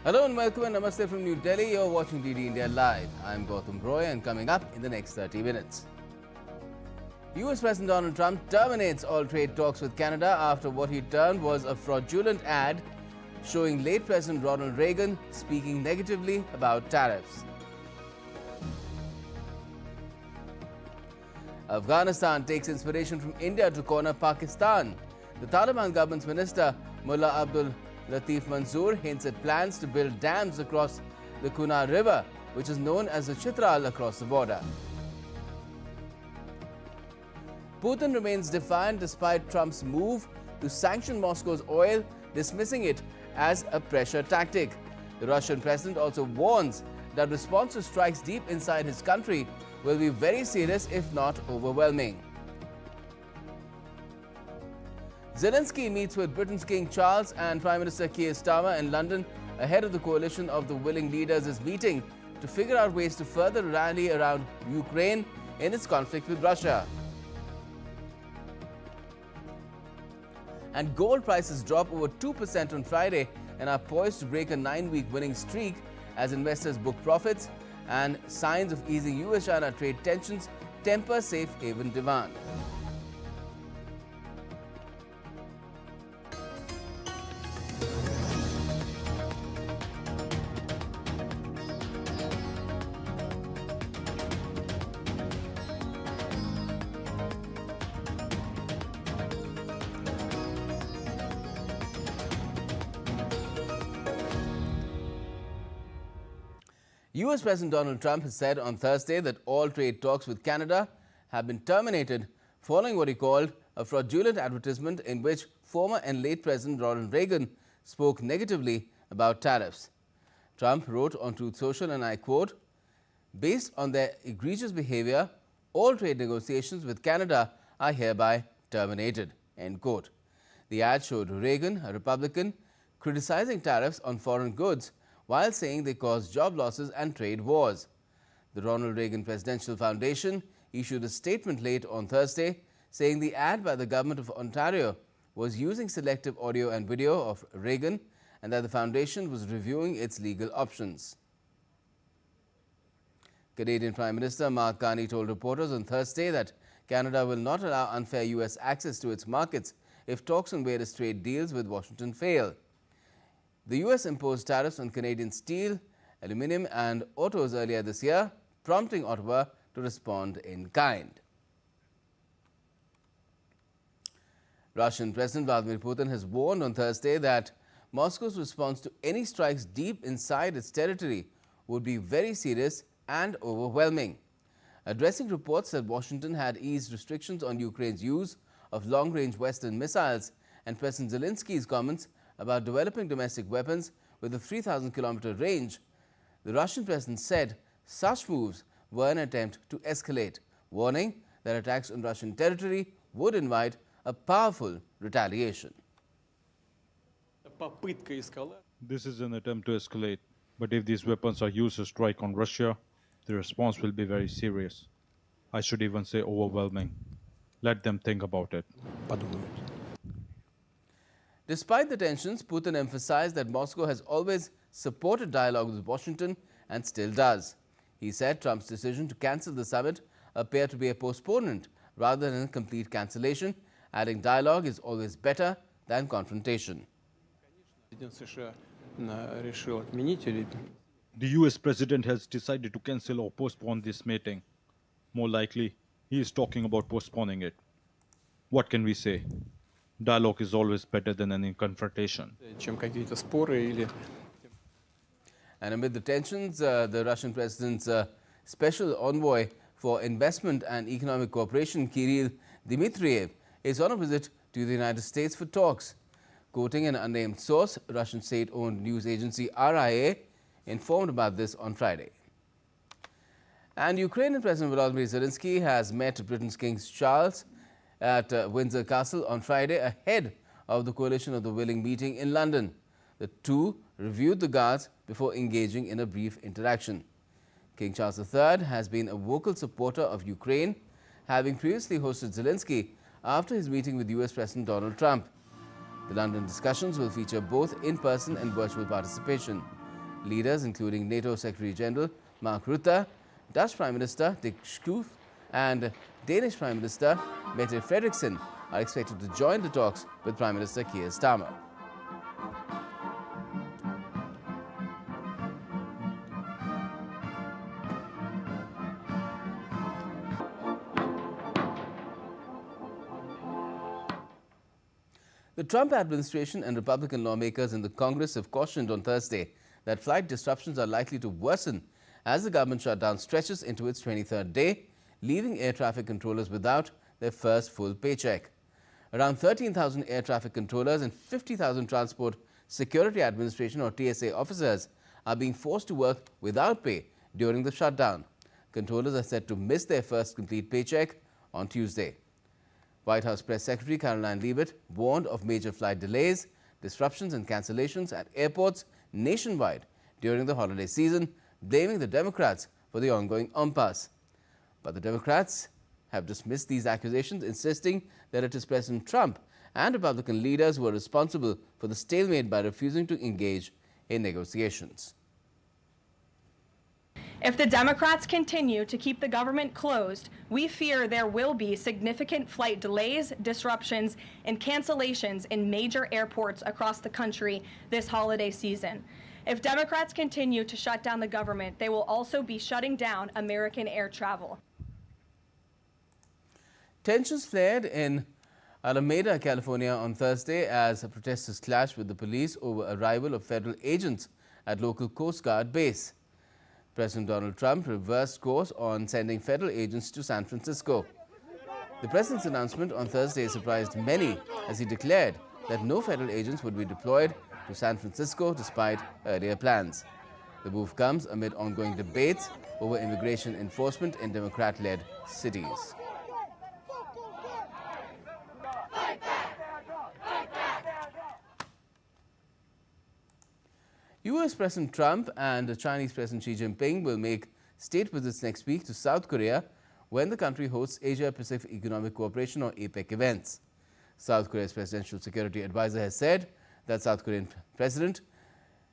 Hello and welcome and namaste from New Delhi. You're watching DD India Live. I'm Gautam Roy and coming up in the next 30 minutes. US President Donald Trump terminates all trade talks with Canada after what he termed was a fraudulent ad showing late President Ronald Reagan speaking negatively about tariffs. Afghanistan takes inspiration from India to corner Pakistan. The Taliban government's minister Mullah Abdul Latif Manzoor hints at plans to build dams across the Kuna River, which is known as the Chitral across the border. Putin remains defiant despite Trump's move to sanction Moscow's oil, dismissing it as a pressure tactic. The Russian president also warns that response to strikes deep inside his country will be very serious if not overwhelming. Zelenskyy meets with Britain's King Charles and Prime Minister Keir Starmer in London ahead of the coalition of the willing leaders' meeting to figure out ways to further rally around Ukraine in its conflict with Russia. And gold prices drop over 2% on Friday and are poised to break a 9-week winning streak as investors book profits and signs of easing US-China trade tensions temper safe haven demand. US President Donald Trump has said on Thursday that all trade talks with Canada have been terminated following what he called a fraudulent advertisement in which former and late President Ronald Reagan spoke negatively about tariffs. Trump wrote on Truth Social, and I quote, "Based on their egregious behavior, all trade negotiations with Canada are hereby terminated," end quote. The ad showed Reagan, a Republican, criticizing tariffs on foreign goods while saying they caused job losses and trade wars. The Ronald Reagan Presidential Foundation issued a statement late on Thursday saying the ad by the government of Ontario was using selective audio and video of Reagan and that the foundation was reviewing its legal options. Canadian Prime Minister Mark Carney told reporters on Thursday that Canada will not allow unfair US access to its markets if talks on various trade deals with Washington fail. The US imposed tariffs on Canadian steel, aluminium and autos earlier this year, prompting Ottawa to respond in kind. Russian President Vladimir Putin has warned on Thursday that Moscow's response to any strikes deep inside its territory would be very serious and overwhelming. Addressing reports that Washington had eased restrictions on Ukraine's use of long-range Western missiles and President Zelenskyy's comments about developing domestic weapons with a 3,000-kilometer range, the Russian president said such moves were an attempt to escalate, warning that attacks on Russian territory would invite a powerful retaliation. This is an attempt to escalate, but if these weapons are used to strike on Russia, the response will be very serious. I should even say overwhelming. Let them think about it. Despite the tensions, Putin emphasized that Moscow has always supported dialogue with Washington and still does. He said Trump's decision to cancel the summit appeared to be a postponement rather than a complete cancellation, adding dialogue is always better than confrontation. The US president has decided to cancel or postpone this meeting. More likely, he is talking about postponing it. What can we say? Dialogue is always better than any confrontation. And amid the tensions, the Russian president's special envoy for investment and economic cooperation, Kirill Dmitriev, is on a visit to the United States for talks. Quoting an unnamed source, Russian state-owned news agency RIA informed about this on Friday. And Ukrainian President Volodymyr Zelenskyy has met Britain's King Charles at Windsor Castle on Friday ahead of the coalition of the willing meeting in London. The two reviewed the guards before engaging in a brief interaction. King Charles III has been a vocal supporter of Ukraine, having previously hosted Zelenskyy after his meeting with US President Donald Trump. The London discussions will feature both in-person and virtual participation. Leaders including NATO Secretary General Mark Rutte, Dutch Prime Minister Dick Schoof and Danish Prime Minister Mette Frederiksen are expected to join the talks with Prime Minister Keir Starmer. The Trump administration and Republican lawmakers in the Congress have cautioned on Thursday that flight disruptions are likely to worsen as the government shutdown stretches into its 23rd day, leaving air traffic controllers without their first full paycheck. Around 13,000 air traffic controllers and 50,000 Transport Security Administration or TSA officers are being forced to work without pay during the shutdown. Controllers are set to miss their first complete paycheck on Tuesday. White House Press Secretary Caroline Leavitt warned of major flight delays, disruptions and cancellations at airports nationwide during the holiday season, blaming the Democrats for the ongoing impasse. But the Democrats have dismissed these accusations, insisting that it is President Trump and Republican leaders who are responsible for the stalemate by refusing to engage in negotiations. If the Democrats continue to keep the government closed, we fear there will be significant flight delays, disruptions, and cancellations in major airports across the country this holiday season. If Democrats continue to shut down the government, they will also be shutting down American air travel. Tensions flared in Alameda, California on Thursday as protesters clashed with the police over arrival of federal agents at local Coast Guard base. President Donald Trump reversed course on sending federal agents to San Francisco. The president's announcement on Thursday surprised many as he declared that no federal agents would be deployed to San Francisco despite earlier plans. The move comes amid ongoing debates over immigration enforcement in Democrat-led cities. US President Trump and Chinese President Xi Jinping will make state visits next week to South Korea when the country hosts Asia-Pacific Economic Cooperation or APEC events. South Korea's presidential security advisor has said that South Korean President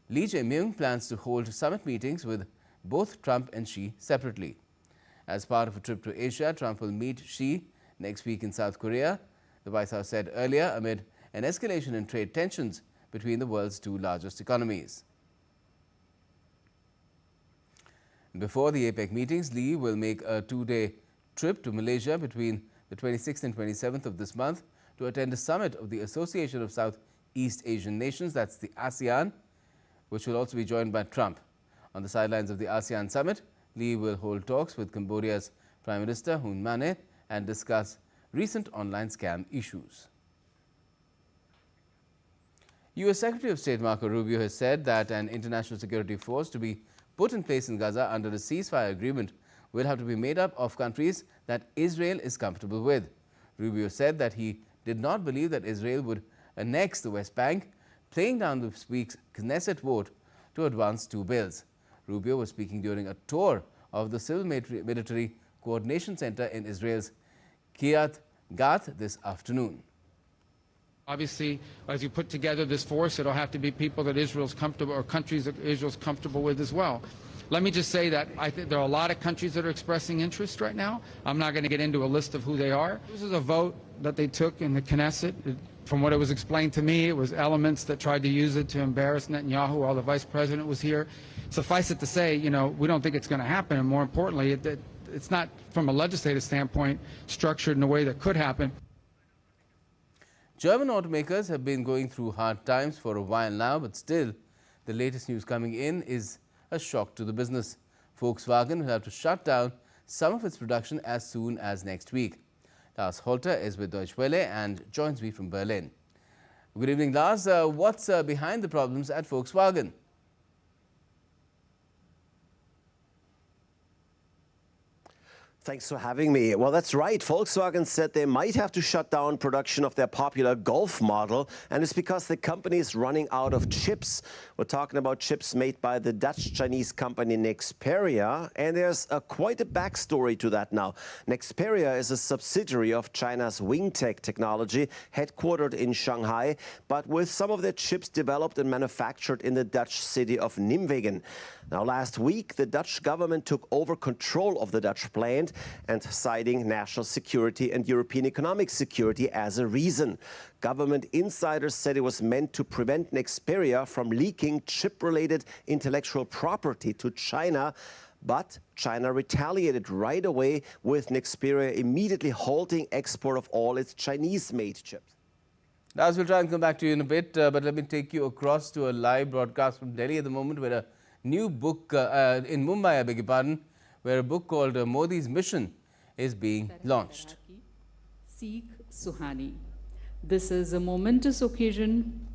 Lee Jae-myung plans to hold summit meetings with both Trump and Xi separately. As part of a trip to Asia, Trump will meet Xi next week in South Korea, the White House said earlier, amid an escalation in trade tensions between the world's two largest economies. Before the APEC meetings, Lee will make a two-day trip to Malaysia between the 26th and 27th of this month to attend a summit of the Association of Southeast Asian Nations, that's the ASEAN, which will also be joined by Trump. On the sidelines of the ASEAN summit, Lee will hold talks with Cambodia's Prime Minister Hun Manet and discuss recent online scam issues. U.S. Secretary of State Marco Rubio has said that an international security force to be put in place in Gaza under the ceasefire agreement will have to be made up of countries that Israel is comfortable with. Rubio said that he did not believe that Israel would annex the West Bank, playing down this week's Knesset vote to advance two bills. Rubio was speaking during a tour of the Civil Military Coordination Center in Israel's Kiryat Gat this afternoon. Obviously, as you put together this force, it'll have to be people that Israel's comfortable, or countries that Israel's comfortable with as well. Let me just say that I think there are a lot of countries that are expressing interest right now. I'm not going to get into a list of who they are. This is a vote that they took in the Knesset. From what it was explained to me, it was elements that tried to use it to embarrass Netanyahu while the vice president was here. Suffice it to say, we don't think it's going to happen. And more importantly, it's not, from a legislative standpoint, structured in a way that could happen. German automakers have been going through hard times for a while now, but still, the latest news coming in is a shock to the business. Volkswagen will have to shut down some of its production as soon as next week. Lars Holter is with Deutsche Welle and joins me from Berlin. Good evening, Lars. What's behind the problems at Volkswagen? Thanks for having me. Well, that's right. Volkswagen said they might have to shut down production of their popular Golf model, and it's because the company is running out of chips. We're talking about chips made by the Dutch-Chinese company Nexperia, and there's quite a backstory to that now. Nexperia is a subsidiary of China's Wingtech technology, headquartered in Shanghai, but with some of their chips developed and manufactured in the Dutch city of Nijmegen. Now, last week, the Dutch government took over control of the Dutch plant, and citing national security and European economic security as a reason. Government insiders said it was meant to prevent Nexperia from leaking chip-related intellectual property to China, but China retaliated right away, with Nexperia immediately halting export of all its Chinese-made chips. Naz, we'll try and come back to you in a bit, but let me take you across to a live broadcast from Delhi at the moment, where a new book in Mumbai, I beg your pardon, where a book called Modi's Mission is being launched. Sikh Suhani. This is a momentous occasion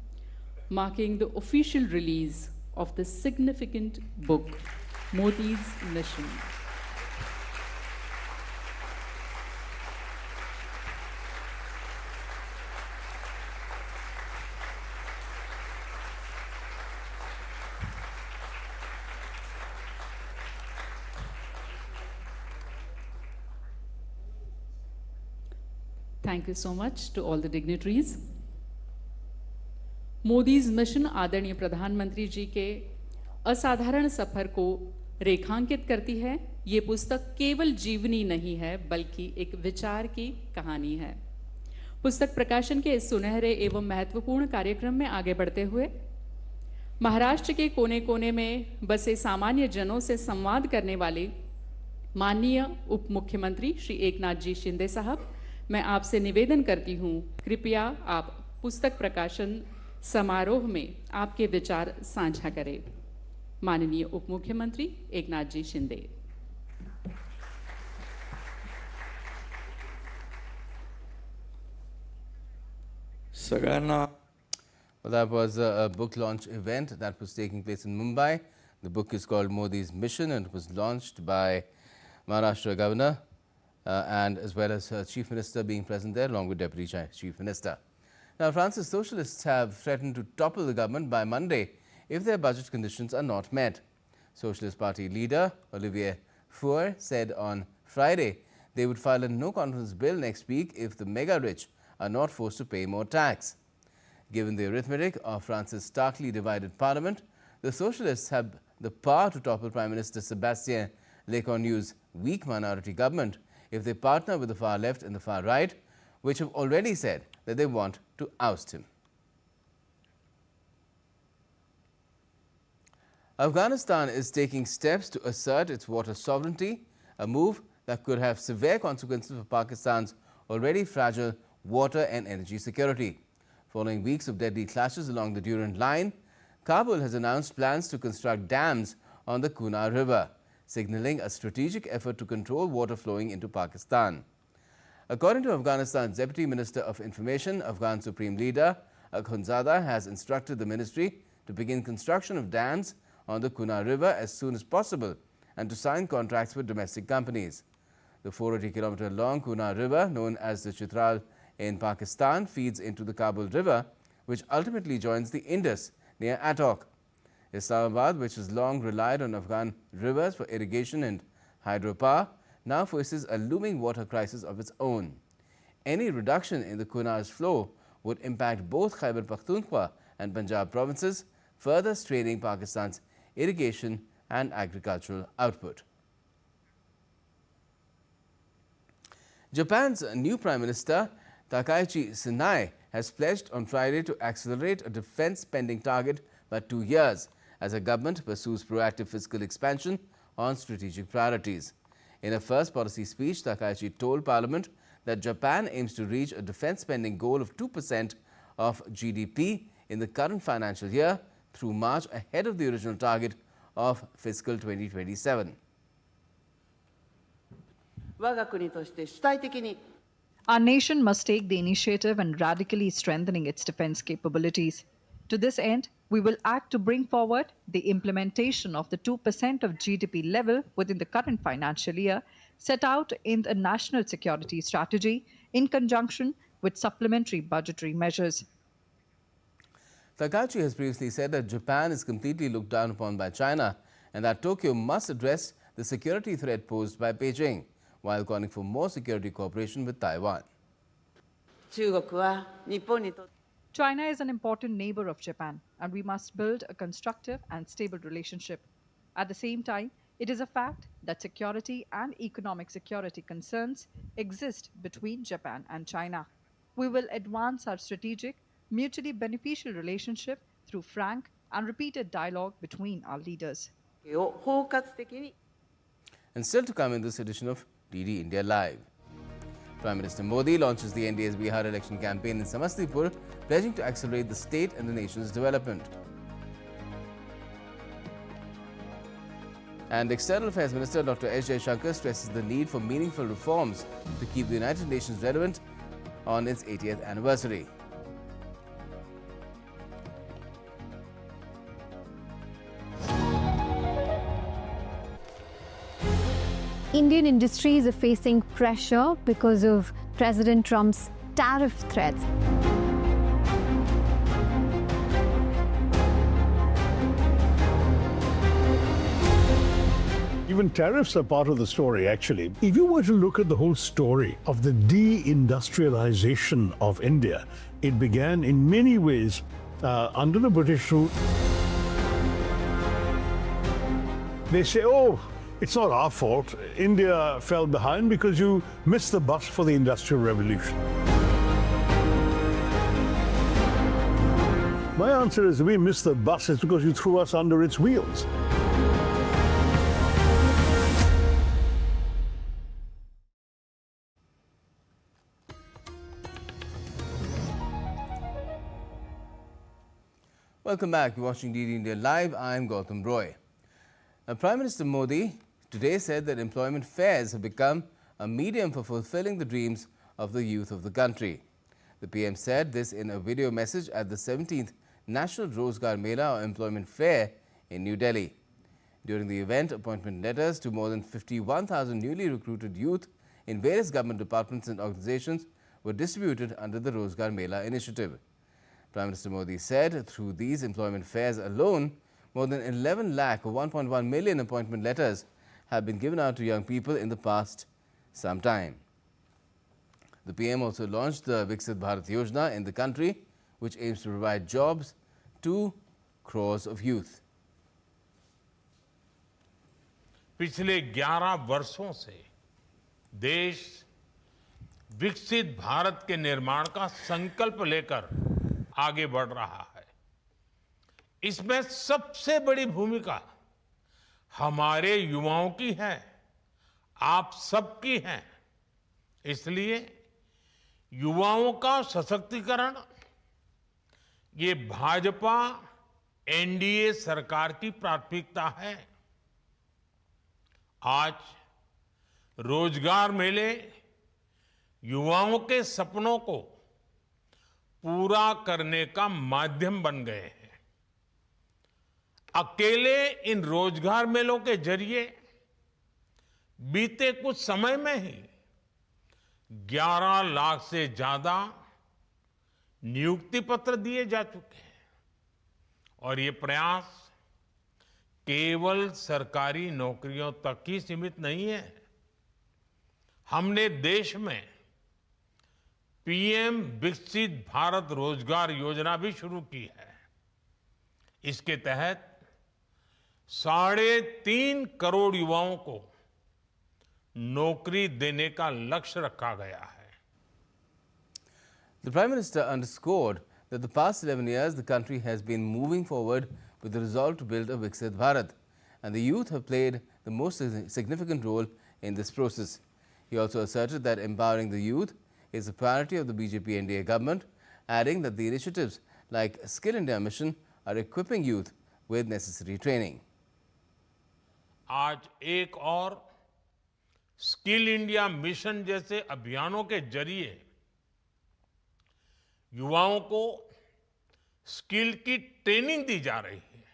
marking the official release of the significant book, Modi's Mission. Thank you so much to all the dignitaries. Modi's mission आदरणीय प्रधानमंत्री जी के असाधारण सफर को रेखांकित करती है। ये पुस्तक केवल जीवनी नहीं है, बल्कि एक विचार की कहानी है। पुस्तक प्रकाशन के इस सुनहरे एवं महत्वपूर्ण कार्यक्रम में आगे बढ़ते हुए महाराष्ट्र के कोने कोने में बसे सामान्य जनों से संवाद करने वाले माननीय उप मुख्यमंत्री श्री एकनाथ जी शिंदे साहब, मैं आपसे निवेदन करती हूँ, कृपया आप पुस्तक प्रकाशन समारोह में आपके विचार साझा करें। माननीय उप मुख्यमंत्री एकनाथ जी Shinde. Well, that was a book launch event that was taking place in Mumbai. The book is called Modi's Mission, and it was launched by Maharashtra Governor and as well as Chief Minister being present there, along with Deputy Chief Minister. Now, France's socialists have threatened to topple the government by Monday if their budget conditions are not met. Socialist Party leader Olivier Faure said on Friday they would file a no-confidence bill next week if the mega-rich are not forced to pay more tax. Given the arithmetic of France's starkly divided parliament, the socialists have the power to topple Prime Minister Sébastien Lecornu's weak minority government if they partner with the far left and the far right, which have already said that they want to oust him. Afghanistan is taking steps to assert its water sovereignty, a move that could have severe consequences for Pakistan's already fragile water and energy security. Following weeks of deadly clashes along the Durand Line, Kabul has announced plans to construct dams on the Kunar River, signaling a strategic effort to control water flowing into Pakistan. According to Afghanistan's Deputy Minister of Information, Afghan Supreme Leader Akhundzada has instructed the ministry to begin construction of dams on the Kunar River as soon as possible and to sign contracts with domestic companies. The 480-kilometer-long Kunar River, known as the Chitral in Pakistan, feeds into the Kabul River, which ultimately joins the Indus near Attock. Islamabad, which has long relied on Afghan rivers for irrigation and hydropower, now faces a looming water crisis of its own. Any reduction in the Kunar's flow would impact both Khyber Pakhtunkhwa and Punjab provinces, further straining Pakistan's irrigation and agricultural output. Japan's new Prime Minister Takaichi Sanae has pledged on Friday to accelerate a defense spending target by 2 years as the government pursues proactive fiscal expansion on strategic priorities. In a first policy speech, Takaichi told Parliament that Japan aims to reach a defense spending goal of 2% of GDP in the current financial year through March, ahead of the original target of fiscal 2027. Our nation must take the initiative in radically strengthening its defense capabilities. To this end, we will act to bring forward the implementation of the 2% of GDP level within the current financial year, set out in the national security strategy in conjunction with supplementary budgetary measures. Takaichi has previously said that Japan is completely looked down upon by China and that Tokyo must address the security threat posed by Beijing, while calling for more security cooperation with Taiwan. China is an important neighbor of Japan, and we must build a constructive and stable relationship. At the same time, it is a fact that security and economic security concerns exist between Japan and China. We will advance our strategic, mutually beneficial relationship through frank and repeated dialogue between our leaders. And still to come in this edition of DD India Live. Prime Minister Modi launches the NDA's Bihar election campaign in Samastipur, pledging to accelerate the state and the nation's development. And External Affairs Minister Dr. S. Jaishankar stresses the need for meaningful reforms to keep the United Nations relevant on its 80th anniversary. Indian industries are facing pressure because of President Trump's tariff threats. Even tariffs are part of the story, actually. If you were to look at the whole story of the deindustrialization of India, it began in many ways under the British rule. They say, oh, it's not our fault. India fell behind because you missed the bus for the Industrial Revolution. My answer is we missed the bus is because you threw us under its wheels. Welcome back. You're watching DD India Live. I'm Gautam Roy. Now, Prime Minister Modi today said that employment fairs have become a medium for fulfilling the dreams of the youth of the country. The PM said this in a video message at the 17th National Rozgar Mela or Employment Fair in New Delhi. During the event, appointment letters to more than 51,000 newly recruited youth in various government departments and organizations were distributed under the Rozgar Mela initiative. Prime Minister Modi said through these employment fairs alone, more than 11 lakh or 1.1 million appointment letters have been given out to young people in the past some time. The PM also launched the Viksit Bharat Yojana in the country, which aims to provide jobs to crores of youth. पिछले 11 वर्षों से देश विकसित भारत के निर्माण का संकल्प लेकर आगे बढ़ रहा है। इसमें सबसे बड़ी भूमिका हमारे युवाओं की है, आप सबकी है। इसलिए युवाओं का सशक्तिकरण ये भाजपा एनडीए सरकार की प्राथमिकता है। आज रोजगार मेले युवाओं के सपनों को पूरा करने का माध्यम बन गए हैं। अकेले इन रोजगार मेलों के जरिए बीते कुछ समय में ही 11 लाख से ज्यादा नियुक्ति पत्र दिए जा चुके हैं और ये प्रयास केवल सरकारी नौकरियों तक ही सीमित नहीं है। हमने देश में पीएम विकसित भारत रोजगार योजना भी शुरू की है। इसके तहत 3.5 करोड़ युवाओं को नौकरी देने का लक्ष्य रखा गया है। The Prime Minister underscored that the past 11 years the country has been moving forward with the resolve to build a Viksit Bharat, and the youth have played the most significant role in this process. He also asserted that empowering the youth is a priority of the BJP NDA government, adding that the initiatives like Skill India Mission are equipping youth with necessary training. आज एक और skill India mission जैसे अभियानों के जरिए युवाओं को skill की ट्रेनिंग दी जा रही है।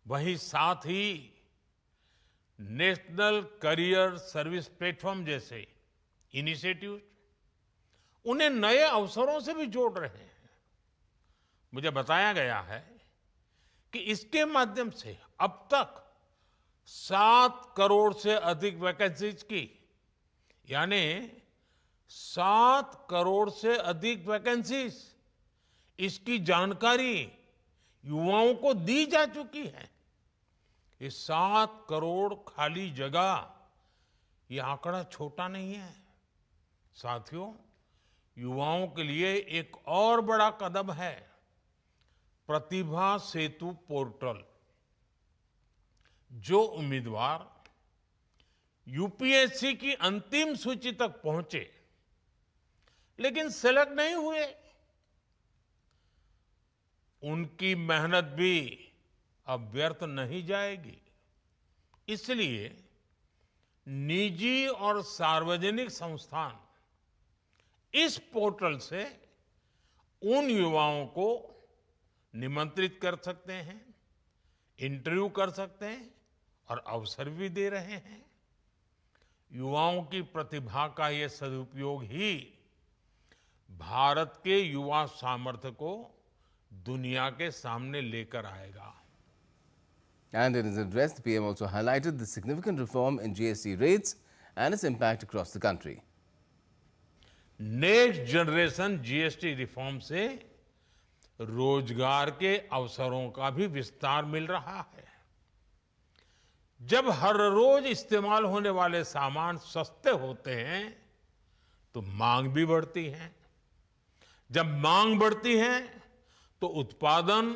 वहीं साथ ही नेशनल करियर सर्विस प्लेटफॉर्म जैसे इनिशिएटिव उन्हें नए अवसरों से भी जोड़ रहे हैं। मुझे बताया गया है कि इसके माध्यम से अब तक 7 करोड़ से अधिक वैकेंसीज की, यानी 7 करोड़ से अधिक वैकेंसीज, इसकी जानकारी युवाओं को दी जा चुकी है। ये 7 करोड़ खाली जगह, ये आंकड़ा छोटा नहीं है। साथियों, युवाओं के लिए एक और बड़ा कदम है प्रतिभा सेतु पोर्टल। जो उम्मीदवार यूपीएससी की अंतिम सूची तक पहुंचे लेकिन सेलेक्ट नहीं हुए, उनकी मेहनत भी अब व्यर्थ नहीं जाएगी। इसलिए निजी और सार्वजनिक संस्थान इस पोर्टल से उन युवाओं को निमंत्रित कर सकते हैं, इंटरव्यू कर सकते हैं और अवसर भी दे रहे हैं। युवाओं की प्रतिभा का ये सदुपयोग ही भारत के युवा सामर्थ्य को दुनिया के सामने लेकर आएगा। And in his address, the PM also highlighted the significant reform in GST rates and its impact across the country. Next generation GST reform से रोजगार के अवसरों का भी विस्तार मिल रहा है। जब हर रोज इस्तेमाल होने वाले सामान सस्ते होते हैं तो मांग भी बढ़ती है। जब मांग बढ़ती है तो उत्पादन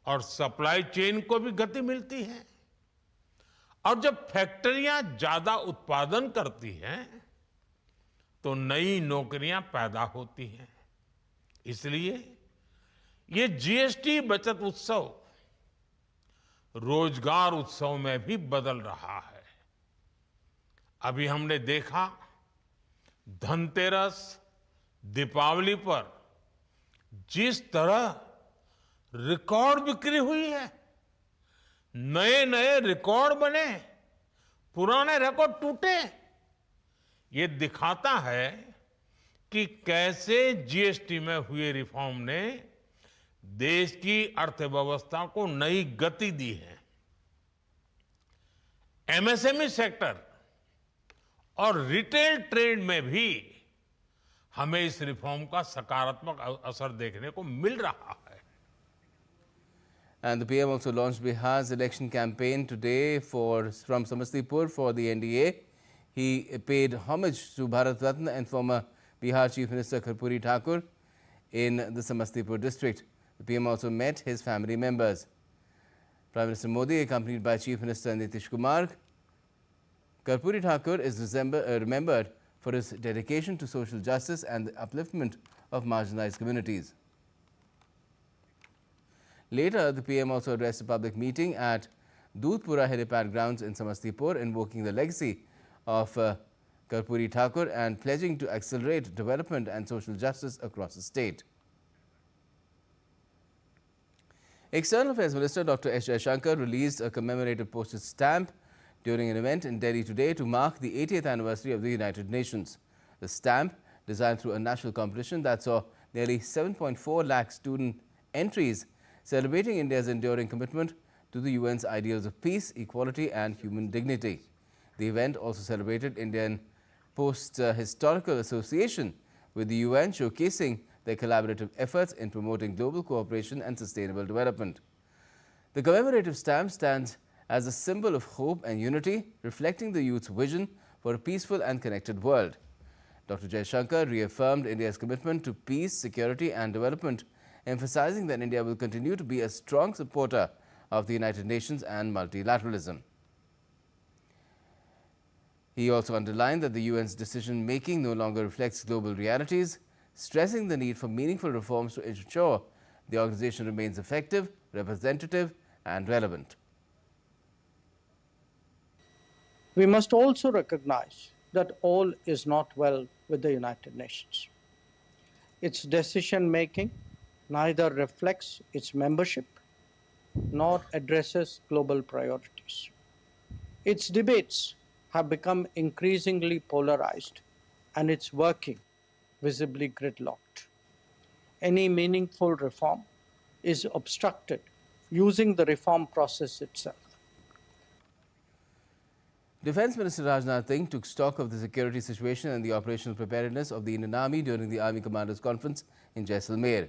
और सप्लाई चेन को भी गति मिलती है। और जब फैक्ट्रियां ज्यादा उत्पादन करती हैं तो नई नौकरियां पैदा होती हैं। इसलिए ये जीएसटी बचत उत्सव रोजगार उत्सव में भी बदल रहा है। अभी हमने देखा धनतेरस, दीपावली पर जिस तरह रिकॉर्ड बिक्री हुई है, नए नए रिकॉर्ड बने, पुराने रिकॉर्ड टूटे, ये दिखाता है कि कैसे जीएसटी में हुए रिफॉर्म ने देश की अर्थव्यवस्था को नई गति दी है। एमएसएमई सेक्टर और रिटेल ट्रेड में भी हमें इस रिफॉर्म का सकारात्मक असर देखने को मिल रहा है। And the PM also launched Bihar's election campaign today from Samastipur for the NDA. He paid homage to Bharat Ratna and former Bihar Chief Minister Karpuri Thakur in the Samastipur district. The PM also met his family members. Prime Minister Modi, accompanied by Chief Minister Nitish Kumar. Karpuri Thakur is remembered for his dedication to social justice and the upliftment of marginalized communities. Later, the PM also addressed a public meeting at Doodpura helipad grounds in Samastipur, invoking the legacy of Karpuri Thakur and pledging to accelerate development and social justice across the state. External Affairs Minister Dr. S. Jaishankar released a commemorative postage stamp during an event in Delhi today to mark the 80th anniversary of the United Nations. The stamp, designed through a national competition that saw nearly 7.4 lakh student entries, celebrating India's enduring commitment to the UN's ideals of peace, equality and human dignity. The event also celebrated Indian Post-Historical Association with the UN, showcasing their collaborative efforts in promoting global cooperation and sustainable development. The commemorative stamp stands as a symbol of hope and unity, reflecting the youth's vision for a peaceful and connected world. Dr. Jaishankar reaffirmed India's commitment to peace, security and development, emphasizing that India will continue to be a strong supporter of the United Nations and multilateralism. He also underlined that the UN's decision-making no longer reflects global realities, stressing the need for meaningful reforms to ensure the organization remains effective, representative and relevant. We must also recognize that all is not well with the United Nations. Its decision-making neither reflects its membership nor addresses global priorities. Its debates have become increasingly polarized and its working visibly gridlocked. Any meaningful reform is obstructed using the reform process itself. Defence Minister Rajnath Singh took stock of the security situation and the operational preparedness of the Indian Army during the Army Commanders Conference in Jaisalmer.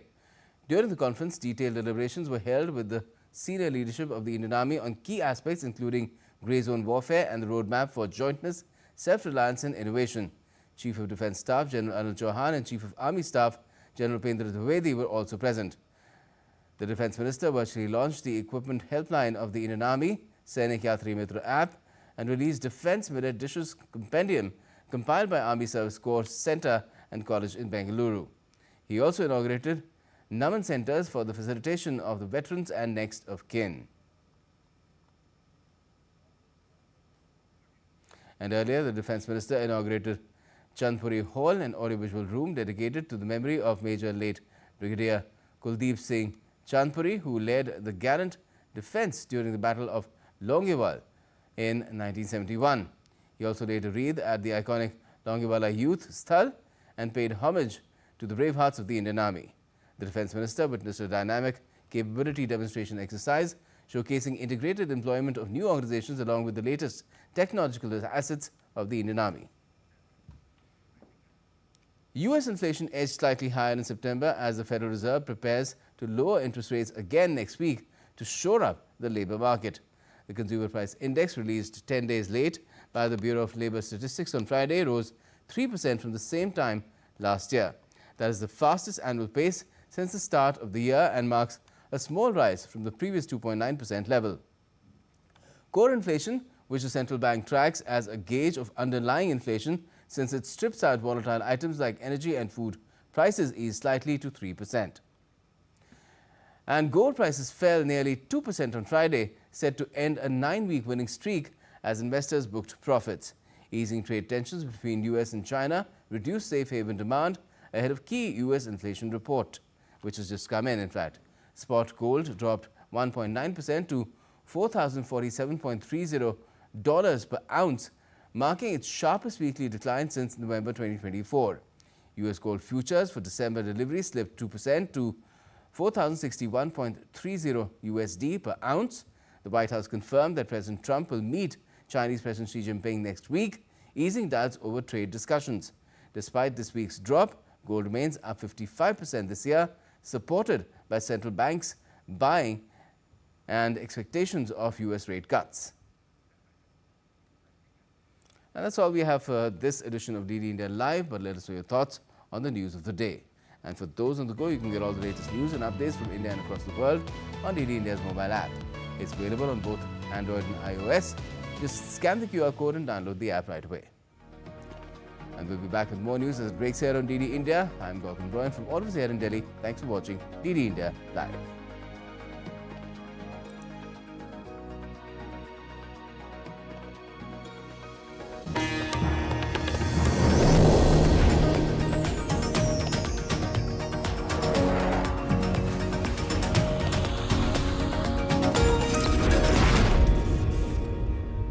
During the conference, detailed deliberations were held with the senior leadership of the Indian Army on key aspects including grey zone warfare and the roadmap for jointness, self-reliance and innovation. Chief of Defence Staff General Anil Chauhan and Chief of Army Staff General Upendra Dwivedi were also present. The Defence Minister virtually launched the equipment helpline of the Indian Army, Sainik Yatri Mitra app, and released Defence Minute Dishes Compendium compiled by Army Service Corps Centre and College in Bengaluru. He also inaugurated Naman centres for the facilitation of the veterans and next of kin. And earlier, the Defence Minister inaugurated Chandpuri Hall, an audiovisual room dedicated to the memory of Major late Brigadier Kuldeep Singh Chandpuri, who led the gallant defence during the Battle of Longewal in 1971. He also laid a wreath at the iconic Longewala Youth Sthal and paid homage to the brave hearts of the Indian Army. The Defence Minister witnessed a dynamic capability demonstration exercise showcasing integrated employment of new organizations along with the latest technological assets of the Indian Army. US inflation edged slightly higher in September as the Federal Reserve prepares to lower interest rates again next week to shore up the labour market. The Consumer Price Index, released 10 days late by the Bureau of Labour Statistics on Friday, rose 3% from the same time last year. That is the fastest annual pace since the start of the year and marks a small rise from the previous 2.9% level. Core inflation, which the central bank tracks as a gauge of underlying inflation since it strips out volatile items like energy and food prices, eased slightly to 3%. And gold prices fell nearly 2% on Friday, set to end a 9-week winning streak as investors booked profits. Easing trade tensions between US and China reduced safe haven demand ahead of key US inflation report, which has just come in fact. Spot gold dropped 1.9% to $4,047.30 per ounce, marking its sharpest weekly decline since November 2024. US gold futures for December delivery slipped 2% to $4,061.30 USD per ounce. The White House confirmed that President Trump will meet Chinese President Xi Jinping next week, easing doubts over trade discussions. Despite this week's drop, gold remains up 55% this year, supported by central banks buying and expectations of US rate cuts. And that's all we have for this edition of DD India Live, but let us know your thoughts on the news of the day. And for those on the go, you can get all the latest news and updates from India and across the world on DD India's mobile app. It's available on both Android and iOS. Just scan the QR code and download the app right away. And we'll be back with more news as it breaks here on DD India. I'm Gautam Roy from all of us here in Delhi. Thanks for watching DD India Live.